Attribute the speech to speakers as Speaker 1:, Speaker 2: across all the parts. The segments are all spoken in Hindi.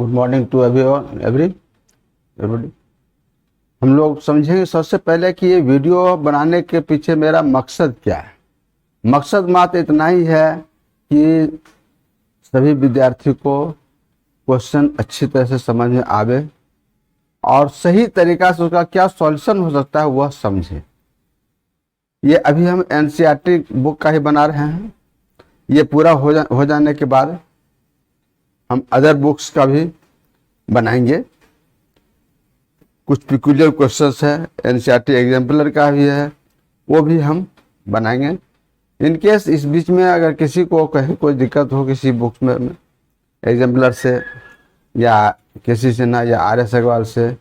Speaker 1: Good morning to everybody. हम लोग समझेंगे सबसे पहले कि ये वीडियो बनाने के पीछे मेरा मकसद क्या है। मकसद मात्र इतना ही है कि सभी विद्यार्थी को क्वेश्चन अच्छी तरह से समझ में आवे और सही तरीका से उसका क्या सॉल्यूशन हो सकता है वह समझे। ये अभी हम एनसीईआरटी बुक का ही बना रहे हैं। ये पूरा हो जाने के बाद हम अदर बुक्स का भी बनाएंगे। कुछ पिक्यूलियर क्वेश्चंस है, एनसीईआरटी एग्जाम्पलर का भी है, वो भी हम बनाएंगे। इन केस इस बीच में अगर किसी को कहीं कोई दिक्कत हो किसी बुक्स में एग्जाम्पलर से या किसी से ना या RS अग्रवाल से,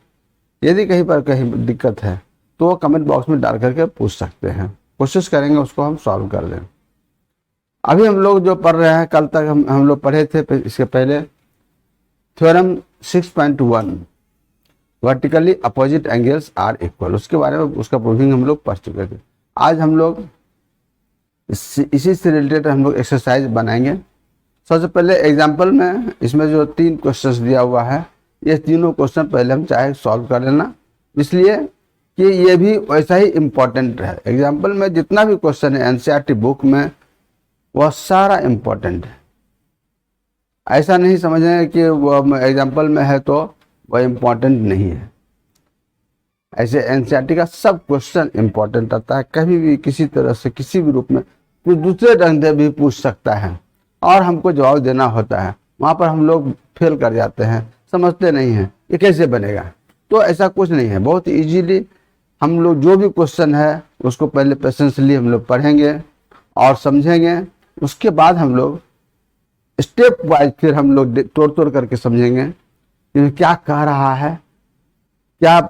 Speaker 1: यदि कहीं पर कहीं दिक्कत है तो वो कमेंट बॉक्स में डाल करके पूछ सकते हैं। कोशिश करेंगे उसको हम सॉल्व कर दें। अभी हम लोग जो पढ़ रहे हैं, कल तक हम लोग पढ़े थे इसके पहले theorem 6.1 vertically opposite angles are equal, उसके बारे में उसका प्रूविंग हम लोग पढ़ चुके थे। आज हम लोग इसी से रिलेटेड हम लोग एक्सरसाइज बनाएंगे। सबसे पहले एग्जाम्पल में इसमें जो 3 क्वेश्चंस दिया हुआ है, ये तीनों क्वेश्चन पहले हम चाहे सॉल्व कर लेना, इसलिए कि ये भी वैसा ही इम्पोर्टेंट है। एग्जाम्पल में जितना भी क्वेश्चन है एनसीईआरटी बुक में वह सारा इम्पोर्टेंट है। ऐसा नहीं समझें कि वो एग्जाम्पल में है तो वह इम्पोर्टेंट नहीं है। ऐसे एनसीईआरटी का सब क्वेश्चन इम्पोर्टेंट आता है। कभी भी किसी तरह से किसी भी रूप में कुछ दूसरे ढंग से भी पूछ सकता है और हमको जवाब देना होता है। वहाँ पर हम लोग फेल कर जाते हैं, समझते नहीं हैं ये कैसे बनेगा। तो ऐसा कुछ नहीं है, बहुत इजीली हम लोग जो भी क्वेश्चन है उसको पहले पेशेंसली हम लोग पढ़ेंगे और समझेंगे। उसके बाद हम लोग स्टेप वाइज फिर हम लोग तोड़ तोड़ करके समझेंगे कि क्या कह रहा है, क्या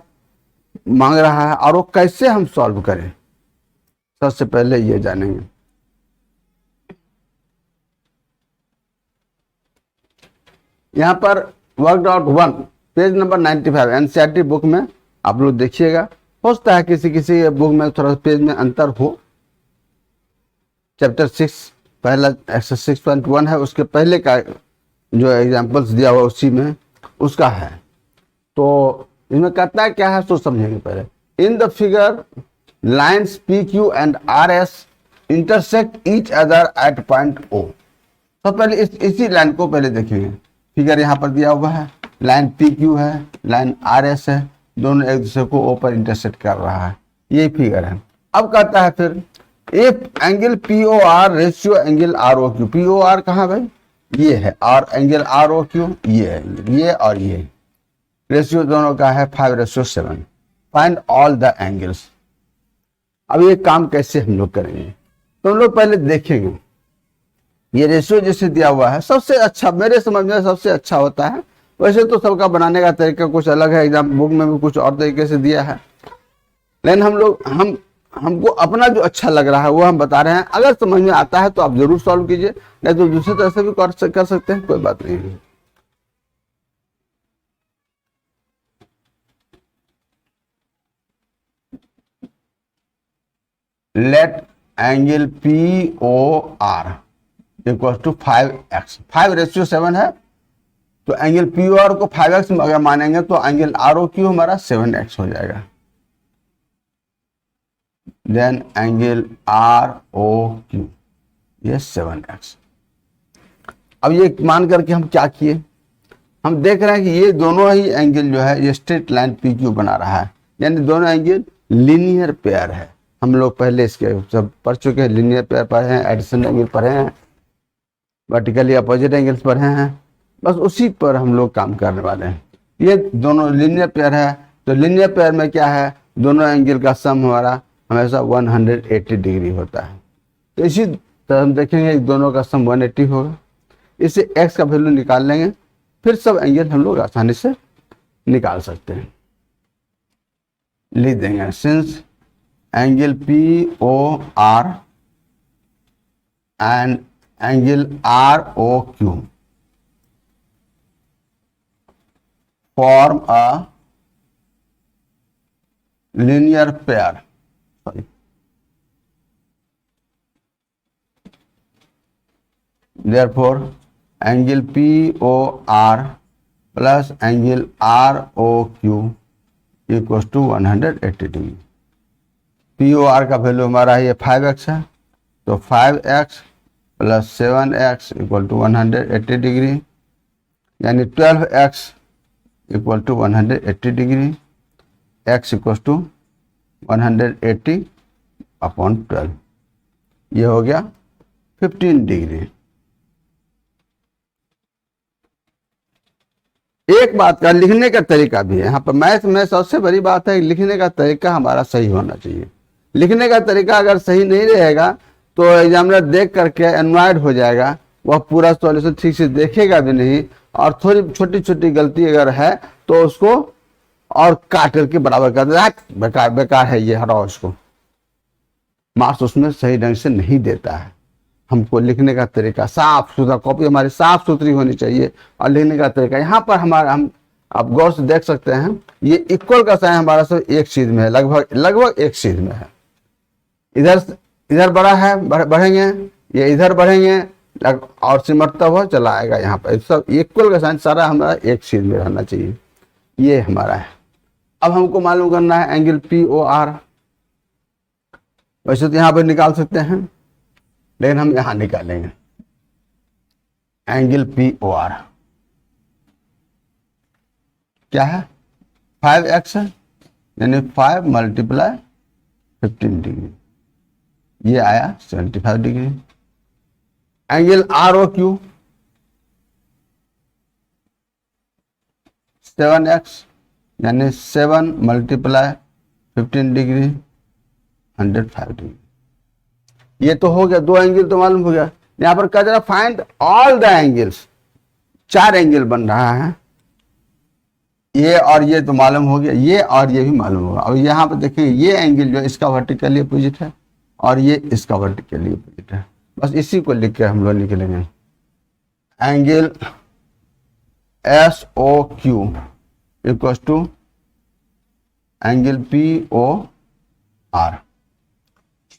Speaker 1: मांग रहा है और वो कैसे हम सॉल्व करें। सबसे पहले ये जानेंगे। यहाँ पर worked out 1 page number 95 NCERT book में आप लोग देखिएगा। हो सकता है किसी किसी बुक में थोड़ा पेज में अंतर हो। चैप्टर 6 पहला एक्सरसाइज 6.1 है, उसके पहले का जो एग्जांपल्स दिया हुआ उसी में उसका है। तो इसमें कहता है क्या है तो समझेंगे पहले। इन the figure lines PQ and RS intersect each other eight point O। तो पहले इसी लाइन को पहले देखेंगे। फिगर यहाँ पर दिया हुआ है, लाइन PQ है, लाइन RS है, दोनों एक दूसरे को O पर इंटरसेक्ट कर रहा है, ये फिगर है। अब कहता है फिर if angle POR ratio angle ROQ, POR कहाँ भाई ये है और एंगल ROQ ये है, ये और ये रेशियो दोनों का है 5:7। Find all the angles. अब ये काम कैसे हम लोग करेंगे तो हम लोग पहले देखेंगे। ये रेशियो जैसे दिया हुआ है सबसे अच्छा, मेरे समझ में सबसे अच्छा होता है। वैसे तो सबका बनाने का तरीका कुछ अलग है, एग्जाम बुक में भी कुछ और तरीके से दिया है, लेकिन हमको अपना जो अच्छा लग रहा है वो हम बता रहे हैं। अगर समझ में आता है तो आप जरूर सॉल्व कीजिए, नहीं तो दूसरी तरह से भी कर सकते हैं, कोई बात नहीं है। Let angle POR equal to 5x, 5:7 है तो एंगल POR को 5x अगर मानेंगे तो एंगल ROQ हमारा 7x हो जाएगा। देन एंगल ROQ ये 7x। अब ये मान करके हम क्या किए, हम देख रहे हैं कि ये दोनों ही एंगल जो है ये स्ट्रेट लाइन PQ बना रहा है, यानी दोनों एंगल लीनियर पेयर है। हम लोग पहले इसके सब पढ़ चुके हैं, लीनियर पेयर पढ़े हैं, एडिशन एंगल पढ़े हैं, वर्टिकली अपोजिट एंगल्स पढ़े हैं, बस उसी पर हम लोग काम करने वाले हैं। ये दोनों लीनियर पेयर है तो लीनियर पेयर में क्या है, दोनों एंगल का सम हमारा हमेशा 180 डिग्री होता है। तो इसी तरह हम देखेंगे दोनों का सम 180 होगा। इससे x का वैल्यू निकाल लेंगे, फिर सब एंगल हम लोग आसानी से निकाल सकते हैं। लिख देंगे since angle POR and angle ROQ form a linear pair, therefore angle POR plus angle R O Q equal to 180 degree. P O R का वैल्यू हमारा ये 5x है, तो 5x plus 7x equal to 180 degree, यानी 12x equal to 180 degree, x equal to 180 upon 12, ये हो गया 15 डिग्री। एक बात का लिखने का तरीका भी है यहाँ पर, मैथ में सबसे बड़ी बात है लिखने का तरीका हमारा सही होना चाहिए। लिखने का तरीका अगर सही नहीं रहेगा तो एग्जामिनर देख करके एनवायड हो जाएगा, वह पूरा सॉल्यूशन ठीक से देखेगा भी नहीं, और थोड़ी छोटी छोटी गलती अगर है तो उसको और काट करके बराबर कर देता है, बेकार बेकार है ये, हटाओ इसको। मार्क्स उसमें सही ढंग से नहीं देता है। हमको लिखने का तरीका साफ सुथरा, कॉपी हमारी साफ सुथरी होनी चाहिए, और लिखने का तरीका यहाँ पर हमारा हम आप गौर से देख सकते हैं, ये इक्वल का साइन हमारा सब एक चीज में है, लगभग एक चीज में है। इधर बड़ा है, बढ़ेंगे, ये इधर बढ़ेंगे और सिमटता हुआ चला आएगा। यहाँ पर सब इक्वल का साइन सारा हमारा एक चीज में रहना चाहिए, ये हमारा है। अब हमको मालूम करना है एंगल पी ओ आर। वैसे तो यहाँ पर निकाल सकते हैं, लेकिन हम यहां निकालेंगे एंगल पी ओ आर। क्या है? 5x है, यानी 5 मल्टीप्लाई 15 डिग्री, ये आया 75 degree. Angle R O Q 7x, यानी 7 मल्टीप्लाई 15 डिग्री 105 डिग्री। ये तो हो गया, दो एंगल तो मालूम हो गया। यहां पर कह रहा find all the angles, 4 angle बन रहा है, ये और ये तो मालूम हो गया, ये और ये भी मालूम होगा। अब यहाँ पर देखेंगे ये एंगल जो इसका वर्टिकली अपोजिट है और ये इसका वर्टिकली अपोजिट है, बस इसी को लिख के हम लोग निकलेंगे। Angle S O Q equal to angle P O R.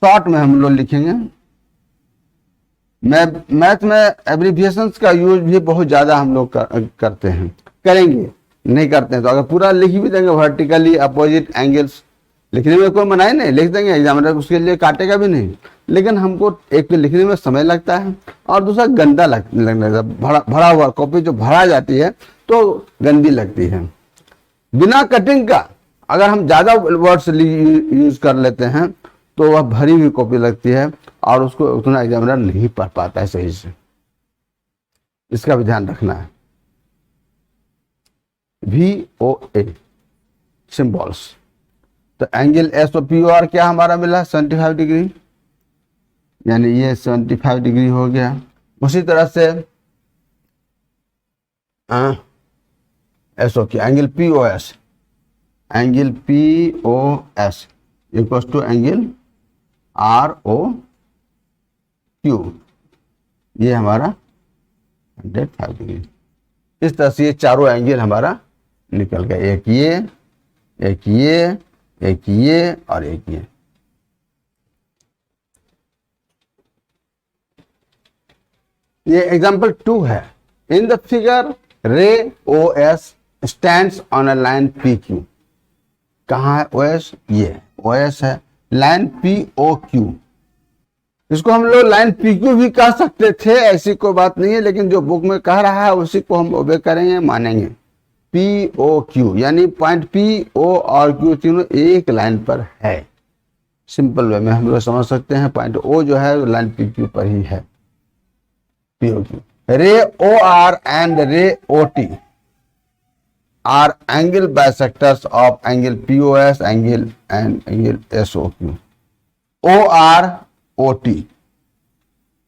Speaker 1: Short में हम लोग लिखेंगे। मैथ में एब्रिविएशंस का यूज भी बहुत ज्यादा हम लोग करते हैं, करेंगे, नहीं करते हैं तो अगर पूरा लिख भी देंगे वर्टिकली अपोजिट एंगल्स, लिखने में कोई मनाही नहीं, लिख देंगे, एग्जामिनर उसके लिए काटेगा भी नहीं। लेकिन हमको एक तो लिखने में समय लगता है और दूसरा गंदा लगने लगता है, भरा हुआ कॉपी जो भरा जाती है तो गंदी लगती है। बिना कटिंग का अगर हम ज्यादा वर्ड्स यूज कर लेते हैं तो वह भरी हुई कॉपी लगती है और उसको उतना एग्जामिनर नहीं पढ़ पाता है सही से, इसका भी ध्यान रखना है। VOA सिंबल्स, तो angle S O P O R क्या हमारा मिला 75 डिग्री, यानी ये 75 डिग्री हो गया। उसी तरह से एस ओ की angle P O S, angle P O S equal to angle R O Q, ये हमारा 105 डिग्री। इस तरह से ये चारों एंगल हमारा निकल गया, एक ये, एक ये, एक ये और एक ये। ये एग्जांपल 2 है। इन the figure ray O S stands on a line P Q. कहाँ है ओ एस? ये ओ एस है, लाइन पी ओ क्यू। इसको हम लोग लाइन पी क्यू भी कह सकते थे, ऐसी कोई बात नहीं है, लेकिन जो बुक में कह रहा है उसी को हम ओबे करेंगे, मानेंगे। पी ओ क्यू यानी पॉइंट पी ओ और क्यू तीनों एक लाइन पर है। सिंपल वे में हम लोग समझ सकते हैं, पॉइंट ओ जो है लाइन पी क्यू पर ही है, पी ओ क्यू। रे O R and ray O T R angle bisectors of angle P O S angle and angle S O Q. O R O T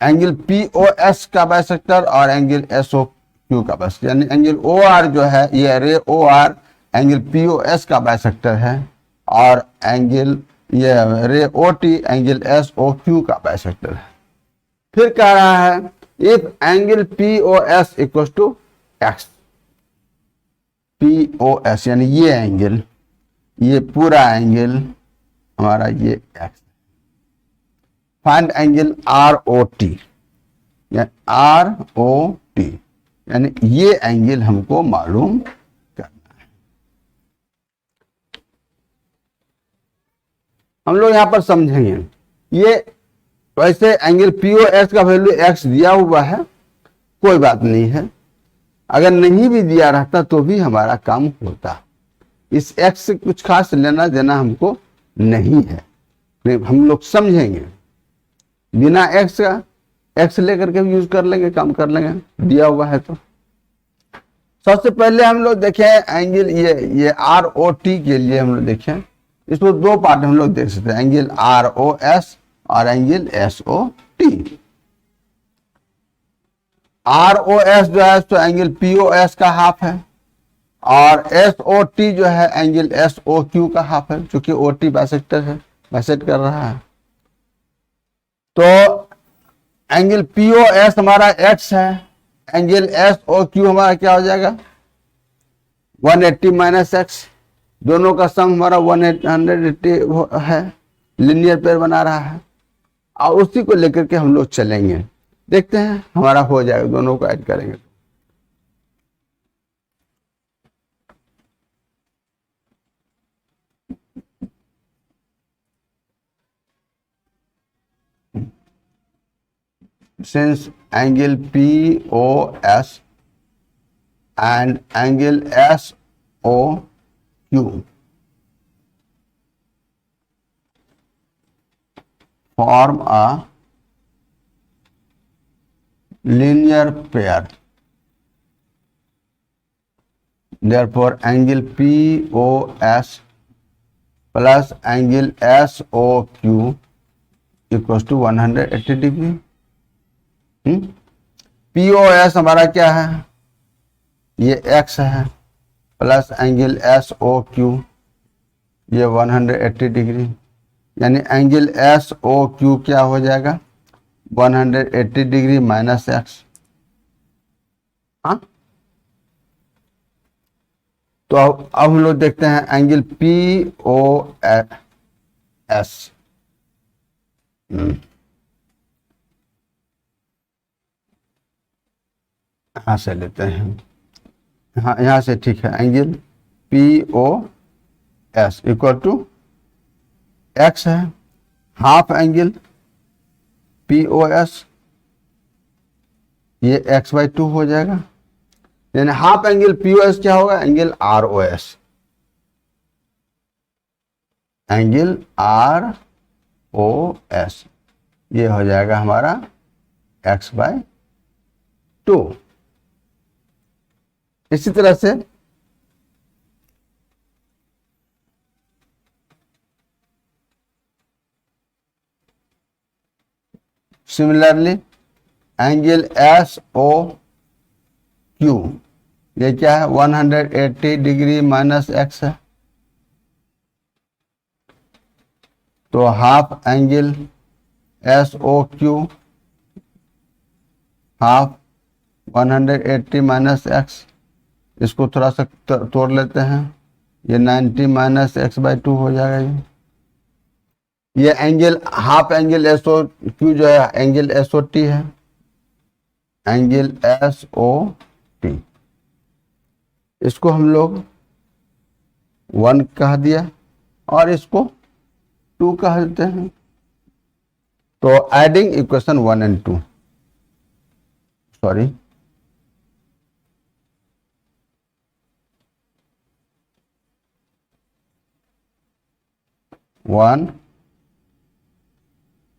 Speaker 1: angle P O S का बाइसेक्टर और एंगल एस ओ क्यू का बाइसेक्टर, यानी एंगल ओ आर जो है ये ray O R angle P O S का बाइसेक्टर है और एंगल ये ray O T angle S O Q का बाइसेक्टर है। फिर कह रहा है if angle P O S equal to x, P O S यानी ये एंगल, ये पूरा एंगल हमारा ये x. Find angle R O T, R O T यानी ये एंगल हमको मालूम करना है। हम लोग यहां पर समझेंगे, ये वैसे एंगल पीओएस का वैल्यू एक्स दिया हुआ है, कोई बात नहीं है, अगर नहीं भी दिया रहता तो भी हमारा काम होता। इस एक्स से कुछ खास लेना देना हमको नहीं है, हम लोग समझेंगे। बिना एक्स का एक्स लेकर के भी यूज कर लेंगे, काम कर लेंगे, दिया हुआ है तो। सबसे पहले हम लोग देखें एंगल ये आर ओ टी के लिए हम लोग देखें, इसको दो पार्ट हम लोग देख सकते हैं, एंगल आर ओ एस और angle S O T. R O S जो है तो एंगल पी ओ एस का हाफ है, और एस ओ टी जो है एंगल एस ओ क्यू का हाफ है, क्योंकि ओ टी बाइसेक्टर है, बाइसेक्ट कर रहा है। तो एंगल पी ओ एस हमारा एक्स है, एंगल एस ओ क्यू हमारा क्या हो जाएगा 180 माइनस एक्स, दोनों का सम हमारा 180 है, लिनियर पेयर बना रहा है, और उसी को लेकर के हम लोग चलेंगे, देखते हैं हमारा हो जाएगा, दोनों को ऐड करेंगे। Since angle POS and angle SOQ form a linear pair, therefore angle POS plus angle SOQ equals to 180 degree। POS हमारा क्या है, ये x है, प्लस एंगल SOQ ये 180 डिग्री, यानी एंगल SOQ क्या हो जाएगा 180 डिग्री माइनस एक्स। हाँ, तो अब हम लोग देखते हैं एंगल POS। यहां से लेते हैं, हाँ यहां से ठीक है, angle POS equal to x है, हाफ एंगल POS ये x/2 हो जाएगा, यानी हाफ एंगल POS क्या होगा एंगल ROS, एंगल ROS ये हो जाएगा हमारा x/2। इसी तरह से सिमिलरली एंगल SOQ ये क्या है 180 डिग्री माइनस एक्स है, तो half angle SOQ half 180 minus x, इसको थोड़ा सा तोड़ लेते हैं, ये 90 माइनस x/2 हो जाएगा। ये एंगल हाफ एंगल SOQ जो है एंगल SOT है, एंगल SOT इसको हम लोग 1 कह दिया और इसको 2 कह देते हैं। तो adding equation 1 and 2, sorry 1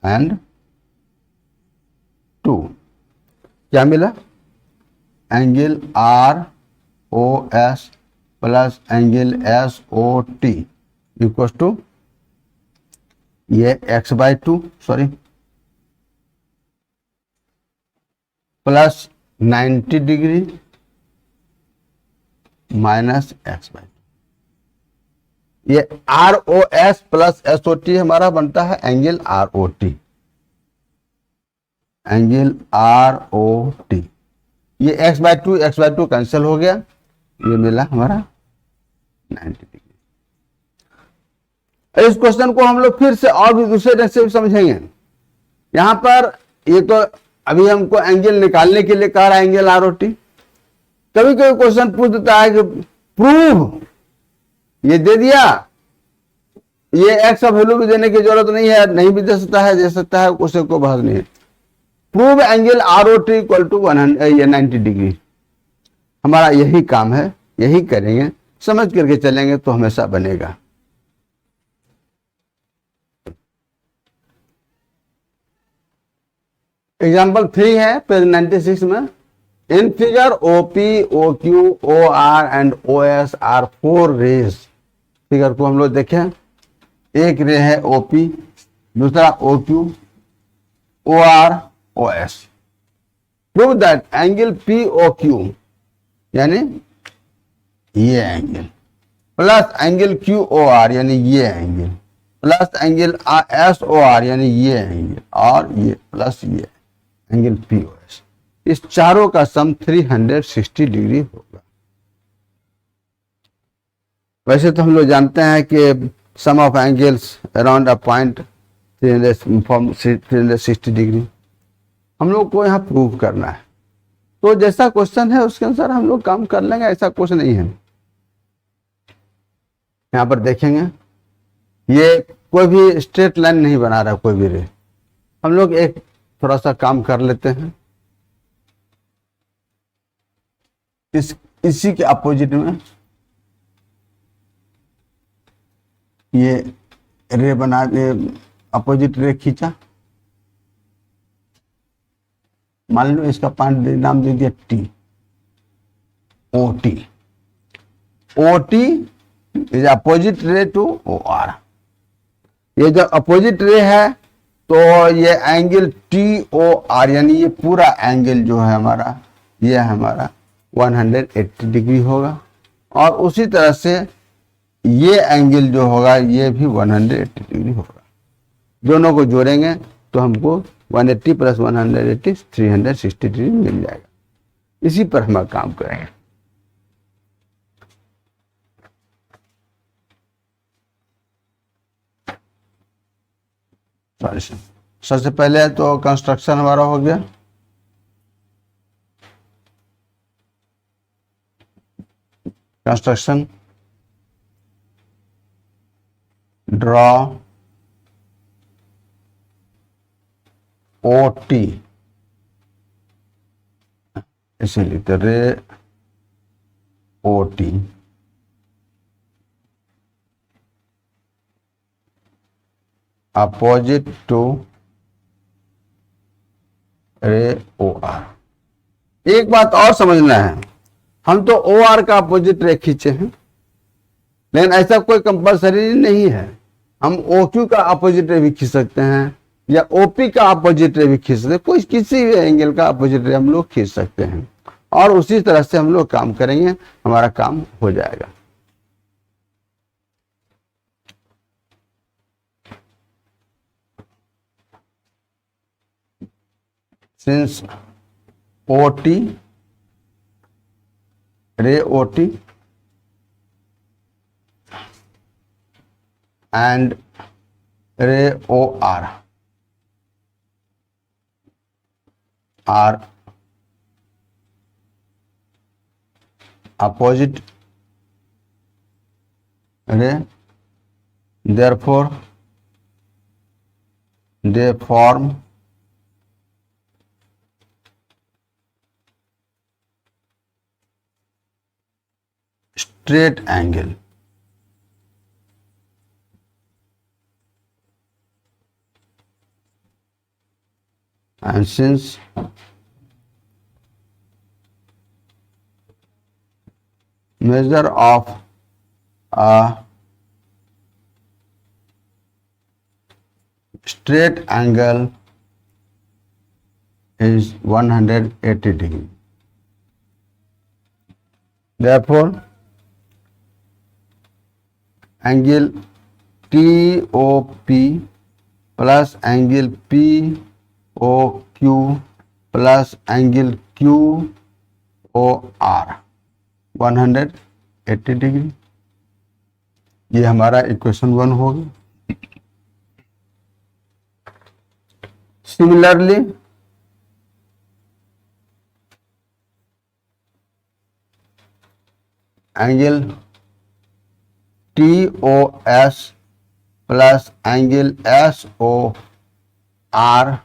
Speaker 1: and 2 क्या मिला, angle ROS plus angle SOT equal to ये x/2 sorry plus 90 degree minus x/2, ये ROS प्लस SOT हमारा बनता है एंगल ROT, एंगल ROT, ये x/2 कैंसिल हो गया, ये मिला हमारा 90 डिग्री। इस क्वेश्चन को हम लोग फिर से और भी दूसरे ढंग से समझेंगे। यहां पर ये तो अभी हमको एंगल निकालने के लिए कह रहा है एंगल ROT, कभी कभी क्वेश्चन पूछ देता है कि प्रूव, ये दे दिया, ये एक्स का वैल्यू भी देने की जरूरत नहीं है, नहीं भी दे सकता है, उसे को बहस नहीं है। Prove angle R O T equal to 90 degree, हमारा यही काम है, यही करेंगे, समझ करके चलेंगे तो हमेशा बनेगा। एग्जाम्पल 3 है पेज 96 में। In figure OP, O Q, O R and O S are 4 rays. Figure को हम लोग देखें, एक रे है ओपी, दूसरा O Q, O R, O S. Prove that angle P O Q यानी ये angle plus angle Q O R यानी ये angle plus angle S O R यानी ये एंगल और ये प्लस ये एंगल पी ओ एस, इस चारों का सम 360 डिग्री होगा। वैसे तो हम लोग जानते हैं कि sum of angles around a point 360 degree, हम लोग को यहाँ प्रूव करना है। तो जैसा क्वेश्चन है उसके अनुसार हम लोग काम कर लेंगे, ऐसा कुछ नहीं है। यहाँ पर देखेंगे ये कोई भी स्ट्रेट लाइन नहीं बना रहा, कोई भी रे। हम लोग एक थोड़ा सा काम कर लेते हैं, इसी के अपोजिट में ये रे बना दे, अपोजिट रे खींचा, मान लो इसका पॉइंट नाम दे दिया T, O T. O T is opposite ray to O R. ये जो अपोजिट रे है तो ये एंगल टी ओ आर यानी ये पूरा एंगल जो है हमारा, ये हमारा 180 डिग्री होगा। और उसी तरह से ये एंगल जो होगा ये भी 180 डिग्री होगा। दोनों को जोड़ेंगे तो हमको 180 प्लस 180 360 डिग्री मिल जाएगा। इसी पर हम काम करेंगे। सबसे पहले तो कंस्ट्रक्शन हमारा हो गया। कंस्ट्रक्शन, ड्रॉ ओ टी, इसे लिखते रे ओ टी अपोजिट टू रे ओ आर। एक बात और समझना है, हम तो ओ आर का अपोजिट रे खींचे हैं, लेकिन ऐसा कोई कंपलसरी नहीं है। हम ओ क्यू का अपोजिट रे भी खींच सकते हैं या ओपी का अपोजिट रे भी खींच सकते हैं, कोई किसी भी एंगल का अपोजिट रे हम लोग खींच सकते हैं और उसी तरह से हम लोग काम करेंगे, हमारा काम हो जाएगा। Since O T ray O T and ray OR are opposite ray, therefore they form straight angle. And since measure of a straight angle is 180 degree, therefore angle TOP plus angle POQ plus angle QOR 180 degree. ये हमारा इक्वेशन 1 होगा। Similarly angle T O S plus angle S O R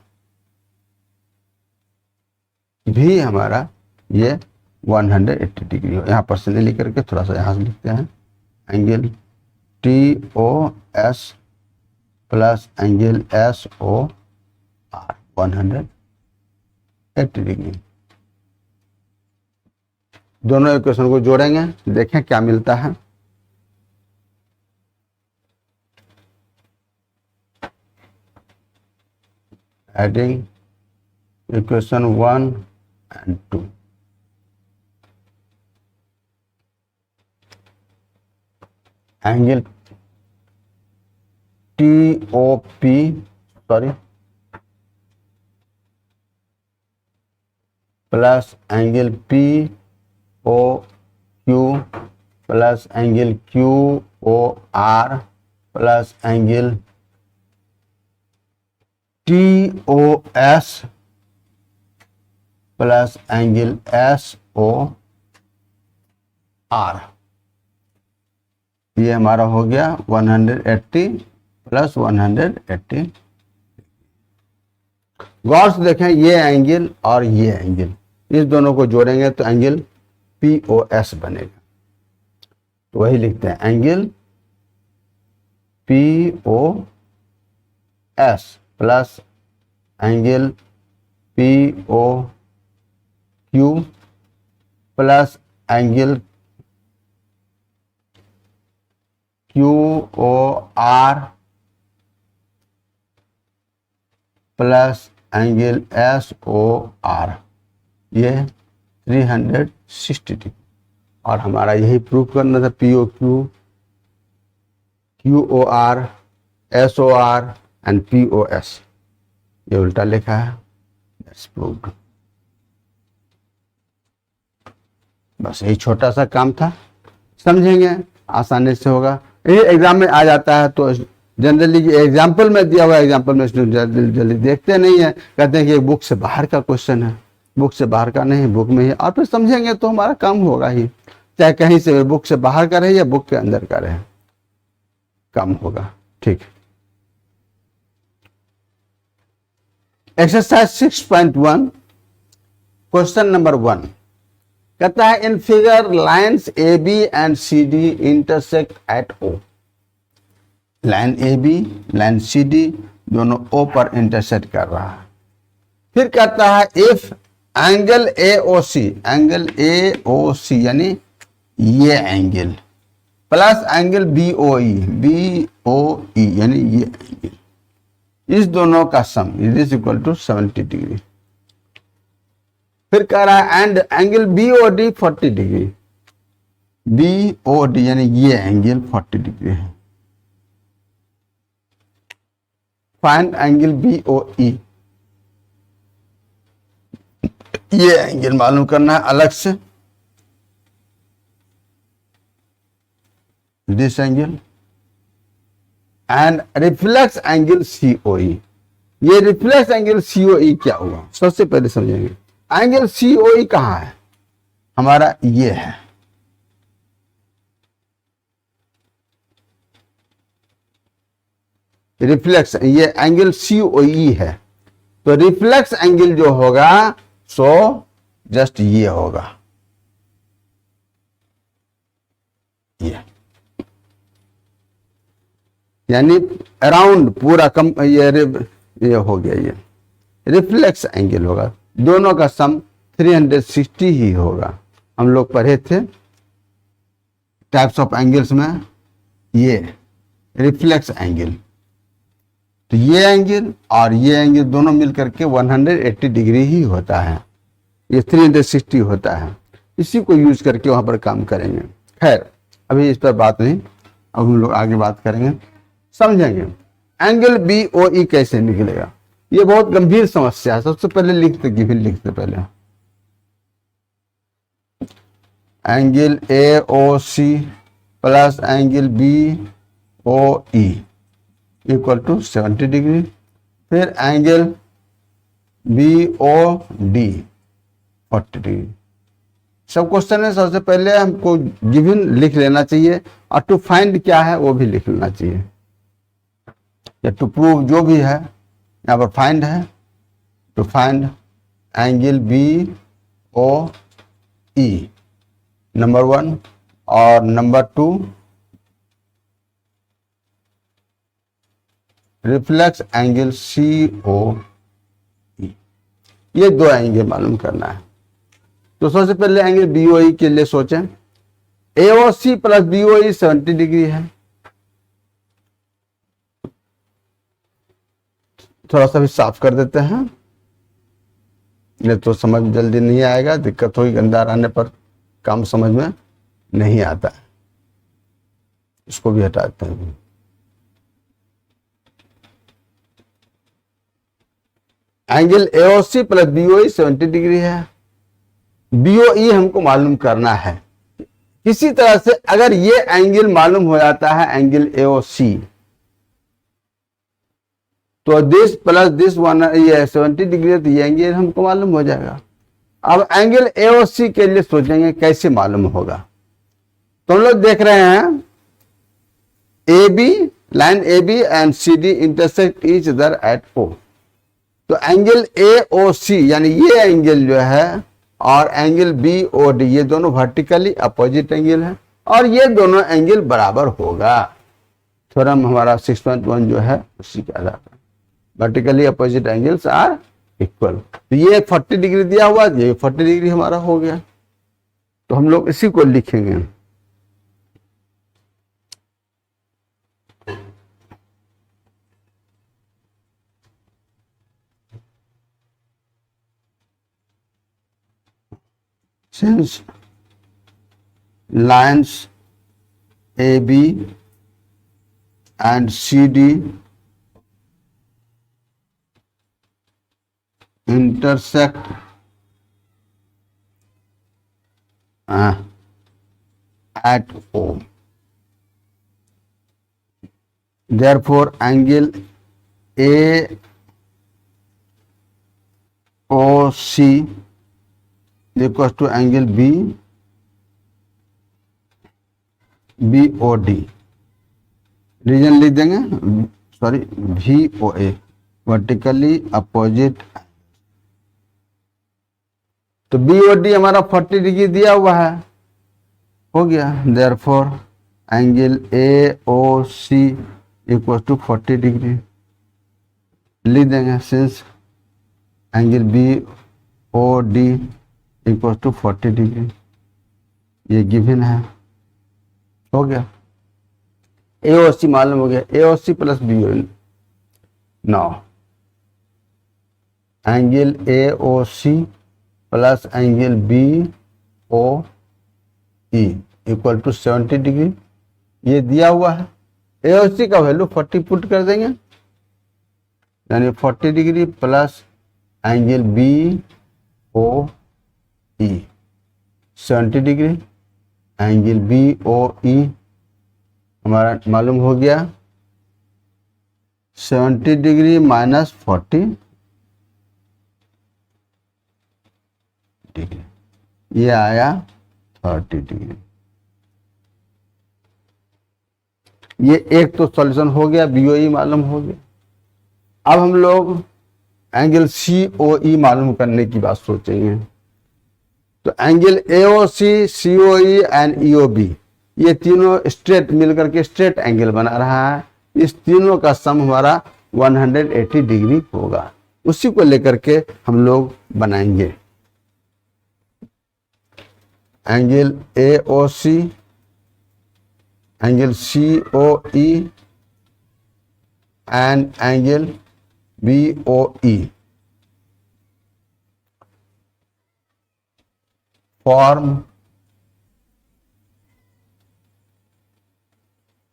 Speaker 1: भी हमारा ये 180 डिग्री हो। यहाँ पर से नहीं लिख करके थोड़ा सा यहाँ से लिखते हैं, angle T O S plus angle S O R 180 degree. दोनों इक्वेशन को जोड़ेंगे, देखें क्या मिलता है। Adding equation 1 and 2, angle TOP plus angle POQ plus angle QOR plus angle TOS plus angle SOR, ये हमारा हो गया 180 प्लस 180। गौर से देखें, ये एंगल और ये एंगल, इस दोनों को जोड़ेंगे तो एंगल POS बनेगा। तो वही लिखते हैं, angle POS plus angle POQ plus angle QOR plus angle SOR, ये 360 डिग्री। और हमारा यही प्रूव करना था, POQ, QOR, SOR and POS, ये उल्टा लिखा है, दैट्स प्रूव्ड। बस यही छोटा सा काम था, समझेंगे आसानी से होगा। ये एग्जाम में आ जाता है तो जनरली एग्जाम्पल में दिया हुआ एग्जाम्पल में स्टूडेंट जल्दी देखते नहीं है, कहते हैं कि बुक से बाहर का क्वेश्चन है, बुक से बाहर का नहीं, बुक में ही। और फिर समझेंगे तो हमारा काम होगा ही, चाहे कहीं से बुक से बाहर का रहे या बुक के अंदर का रहे, काम होगा। ठीक, एक्सरसाइज 6.1 क्वेश्चन नंबर 1 कहता है, in figure lines A B and C D intersect at O. Line A B, line C D दोनों ओ पर इंटरसेक्ट कर रहा है। फिर कहता है, if angle A O C, angle A O C यानी ये angle plus angle B O E यानी ये एंगल, इस दोनों का sum is equal to 70 degree. फिर कह रहा है, and angle BOD 40 degree, BOD यानी ये एंगल 40 डिग्री है। फाइंड एंगल BOE, ये एंगल मालूम करना है अलग से, this angle, and reflex angle COE। ये रिफ्लेक्स एंगल COE क्या हुआ, सबसे पहले समझेंगे। एंगल COE कहाँ है, हमारा ये है, रिफ्लेक्स, ये एंगल COE है। तो रिफ्लेक्स एंगल जो होगा सो जस्ट ये होगा, ये यानी अराउंड पूरा कम, ये हो गया, ये रिफ्लेक्स एंगल होगा। दोनों का सम 360 ही होगा। हम लोग पढ़े थे टाइप्स ऑफ एंगल्स में, ये रिफ्लेक्स एंगल, तो ये एंगल और ये एंगल दोनों मिलकर के 180 डिग्री ही होता है, ये 360 होता है। इसी को यूज करके वहां पर काम करेंगे। खैर अभी इस पर बात नहीं, अब हम लोग आगे बात करेंगे, समझेंगे एंगल BOE कैसे निकलेगा। ये बहुत गंभीर समस्या है। सबसे पहले लिखते पहले angle AOC plus angle BOE equal to 70 degree. फिर एंगल BOD 40 डिग्री, सब क्वेश्चन में सबसे पहले हमको गिवन लिख लेना चाहिए और टू फाइंड क्या है वो भी लिख लेना चाहिए, या टू प्रूव जो भी है। यहाँ पर फाइंड है, to find angle B O E number 1, और number 2 reflex angle C O E. ये 2 एंगल मालूम करना है। तो सबसे पहले एंगल बी ओ ई के लिए सोचें। ए O C plus B O ई 70 डिग्री है। थोड़ा सा भी साफ कर देते हैं, नहीं तो समझ जल्दी नहीं आएगा, दिक्कत होगी, गंदा रहने पर काम समझ में नहीं आता है। इसको भी हटाते हैं। Angle AOC plus BOE 70 degree है। बीओई हमको मालूम करना है। किसी तरह से अगर ये एंगल मालूम हो जाता है, एंगल एओसी, तो दिस प्लस दिस वन, ये 70 डिग्री है, तो ये एंगल हमको मालूम हो जाएगा। अब एंगल एओसी के लिए सोचेंगे कैसे मालूम होगा। तो हम लोग देख रहे हैं A B, line A B and C D intersect each other at O. तो एंगल ए ओ सी यानी ये एंगल जो है और एंगल बी ओ डी, ये दोनों वर्टिकली अपोजिट एंगल है और ये दोनों एंगल बराबर होगा। थ्योरम हमारा 6.1 जो है उसी के आधार पर vertically opposite angles are equal. तो ये 40 डिग्री दिया हुआ, ये 40 डिग्री हमारा हो गया। तो हम लोग इसी को लिखेंगे। Since lines AB and CD intersect at O, therefore angle AOC equals to angle BOD। Reason लिख देंगे, सॉरी VOA, वर्टिकली अपोजिट। तो BOD हमारा 40 डिग्री दिया हुआ है, हो गया। Therefore angle AOC equal to 40 degree लिख देंगे। Since angle BOD equal to 40 degree, ये गिवन है, हो गया। AOC मालूम हो गया, AOC plus BOD। Now angle AOC plus angle BOE equal to 70 degree, ये दिया हुआ है। AOC का वैल्यू 40 पुट कर देंगे, यानी 40 degree plus angle BOE 70 degree, angle BOE हमारा मालूम हो गया 70 डिग्री माइनस 40 डिग्री, ये आया 30 डिग्री। ये एक तो सॉल्यूशन हो गया, BOE मालूम हो गया। अब हम लोग एंगल COE मालूम करने की बात सोचेंगे। तो angle AOC, COE and EOB, ये तीनों स्ट्रेट मिलकर के स्ट्रेट एंगल बना रहा है। इस तीनों का सम हमारा 180 डिग्री होगा। उसी को लेकर के हम लोग बनाएंगे angle AOC, angle COE and angle BOE form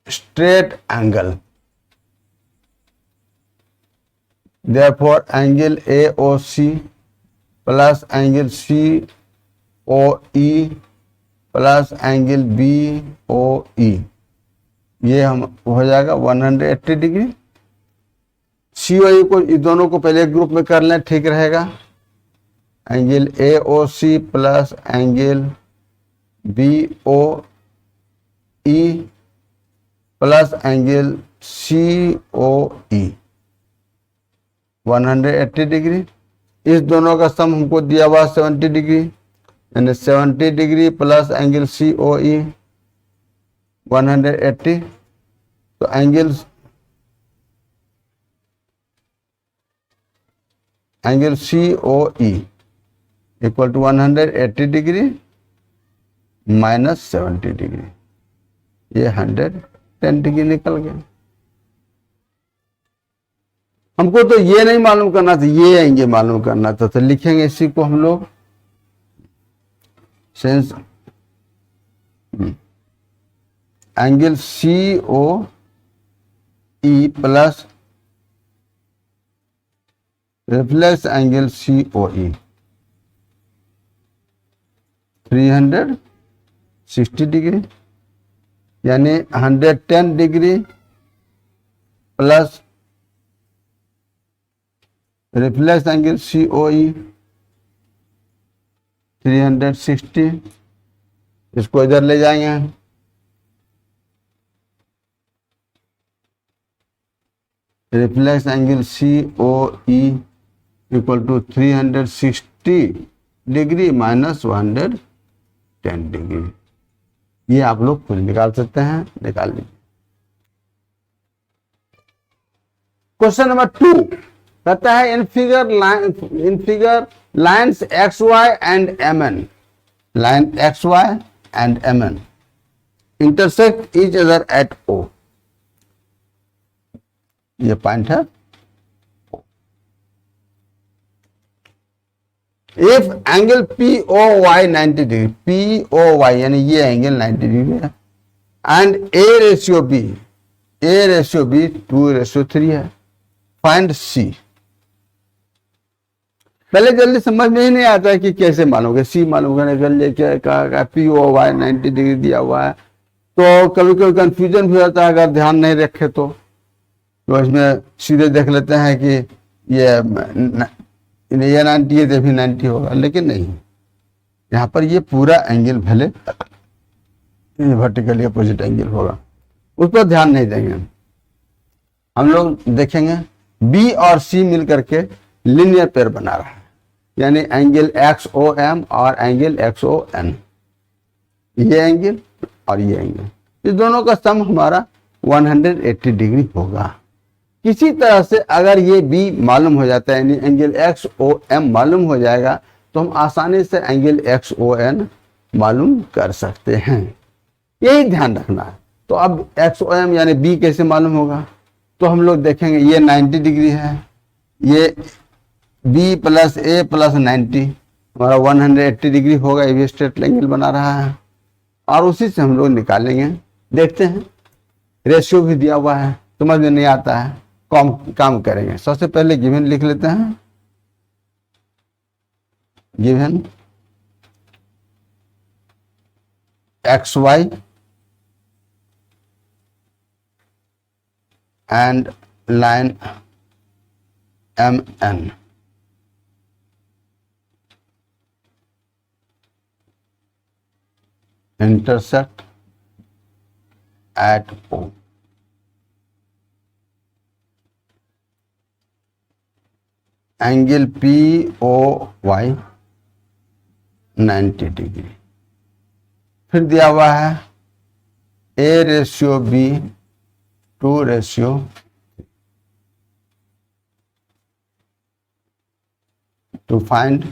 Speaker 1: straight angle. Therefore angle AOC plus angle COE plus angle BOE, ये हम हो जाएगा 180 डिग्री। COE को, इस दोनों को पहले ग्रुप में कर लें, ठीक रहेगा। Angle AOC plus angle B O E plus angle C O E 180 degree. इस दोनों का सम हमको दिया हुआ 70 डिग्री, यानी 70 degree plus angle C O E 180। तो angle C O E equal to 180 degree minus 70 degree, ये 110 डिग्री निकल गया। हमको तो ये नहीं मालूम करना था, ये एंगल मालूम करना था, तो लिखेंगे इसी को हम लोग since angle C O E plus reflex angle C O E 360 degree, यानी 110 degree plus reflex angle C O E 360। इसको इधर ले जाएंगे, reflex angle C O E equal to 360 degree minus 110 degree. ये आप लोग खुद निकाल सकते हैं, निकाल लीजिए। क्वेश्चन नंबर 2 कहता है in figure lines X Y and M N, line X Y and M N intersect each other at O. ये पॉइंट है। If angle P O Y 90 degree, P O Y यानी ये एंगल 90 डिग्री है, एंड ए रेशियो बी 2:3 है, फाइंड सी। पहले जल्दी समझ में ही नहीं आता है कि कैसे मालूम, सी मालूम करने के लिए क्या कहा, पी ओ वाई 90 डिग्री दिया हुआ है, तो कभी कभी कंफ्यूजन भी होता है अगर ध्यान नहीं रखे तो इसमें सीधे देख लेते हैं कि ये 90 है, भी 90 होगा, लेकिन नहीं, यहाँ पर ये पूरा एंगल भले वर्टिकली अपोजिट एंगल होगा, उस पर ध्यान नहीं देंगे। हम लोग देखेंगे बी और सी मिल करके लिनियर पेयर बना रहा है, यानी एंगल एक्स ओ एम और एंगल एक्स ओ एन, ये एंगल और ये एंगल, इस दोनों का सम हमारा 180 डिग्री होगा। किसी तरह से अगर ये बी मालूम हो जाता है, यानी एंगल एक्स ओ एम मालूम हो जाएगा, तो हम आसानी से एंगल एक्स ओ एन मालूम कर सकते हैं, यही ध्यान रखना है। तो अब एक्स ओ एम यानी बी कैसे मालूम होगा, तो हम लोग देखेंगे ये 90 डिग्री है, ये बी प्लस ए प्लस 90 हमारा 180 डिग्री होगा, ये भी स्ट्रेट एंगल बना रहा है, और उसी से हम लोग निकालेंगे। देखते हैं, रेशियो भी दिया हुआ है, समझ में नहीं आता है, काम करेंगे। सबसे पहले गिवन लिख लेते हैं, given X Y and line MN intersect at O. Angle POY 90 degree. फिर दिया हुआ है A ratio B 2:3 to find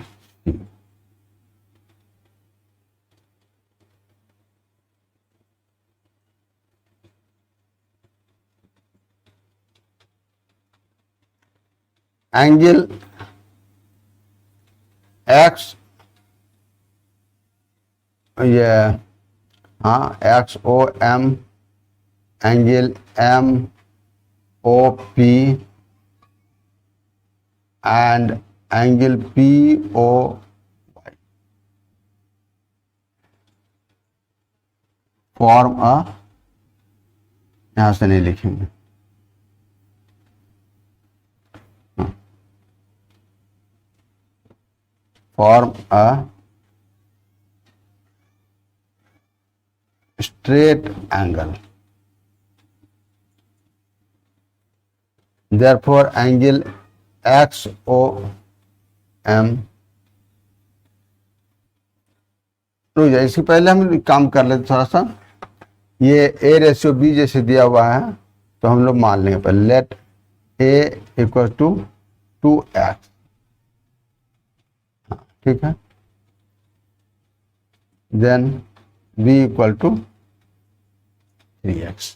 Speaker 1: angle X, ये हाँ X O M, angle M O P and angle P O Y form a, यहां से नहीं लिखेंगे, form a straight angle. Therefore angle XOM, रुक जाए, इसके पहले हम काम कर लेते थोड़ा सा। ये A रेशियो B जैसे दिया हुआ है तो हम लोग मान लेंगे पहले, late A equal to 2x, ठीक है, then B equal to 3x।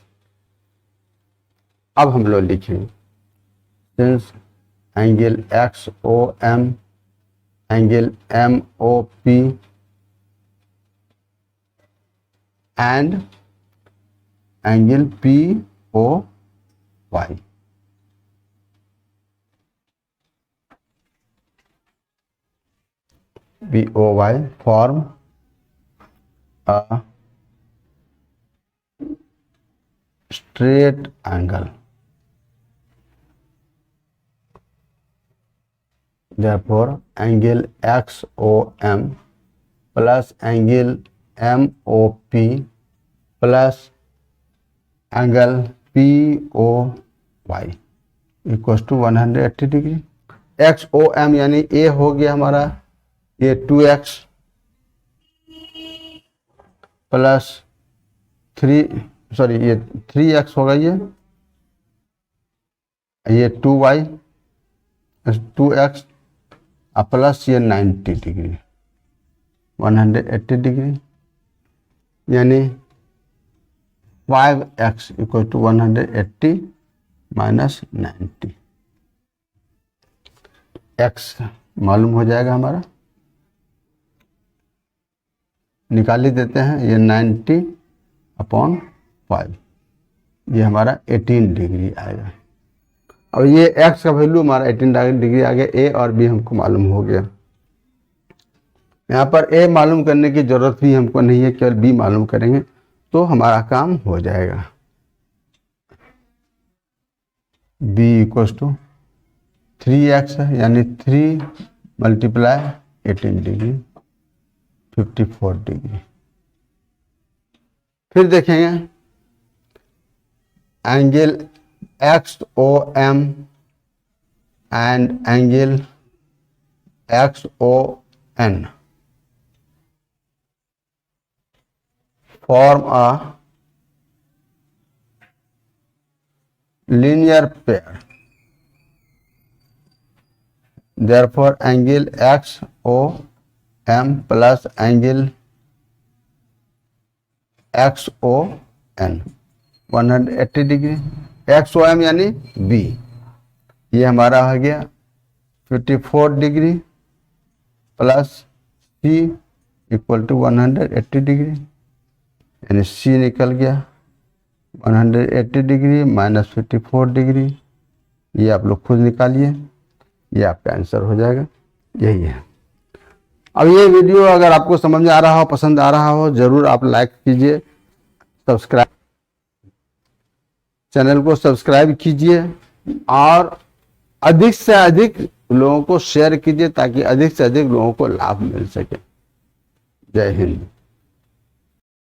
Speaker 1: अब हम लोग लिखेंगे since angle XOM angle MOP and angle POY, POY form a straight angle. Therefore angle XOM plus angle MOP plus angle POY equal to 180 degree. XOM यानी A हो गया हमारा ये 2x प्लस 3x होगा, ये 2y 2x प्लस ये 90 डिग्री 180 डिग्री, यानी 5x equal to 180 minus 90, x मालूम हो जाएगा हमारा, निकाल ही देते हैं। ये 90/5, ये हमारा 18 डिग्री आएगा। और ये x का वैल्यू हमारा 18 डिग्री आ गया। A और B हमको मालूम हो गया। यहाँ पर A मालूम करने की जरूरत भी हमको नहीं है, केवल B मालूम करेंगे तो हमारा काम हो जाएगा। B इक्वल टू 3x है, यानी 3 मल्टीप्लाई 18 डिग्री 54 डिग्री। फिर देखेंगे angle XOM and angle XON form a linear pair. Therefore angle XOM plus angle XON 180 degree. XOM यानी B, ये हमारा हो गया 54 degree plus C equal to 180 degree, यानी C निकल गया 180 डिग्री माइनस 54 डिग्री। ये आप लोग खुद निकालिए, ये आपका आंसर हो जाएगा, यही है। अब ये वीडियो अगर आपको समझ में आ रहा हो, पसंद आ रहा हो, जरूर आप लाइक कीजिए, सब्सक्राइब, चैनल को सब्सक्राइब कीजिए और अधिक से अधिक लोगों को शेयर कीजिए ताकि अधिक से अधिक लोगों को लाभ मिल सके। जय हिंद।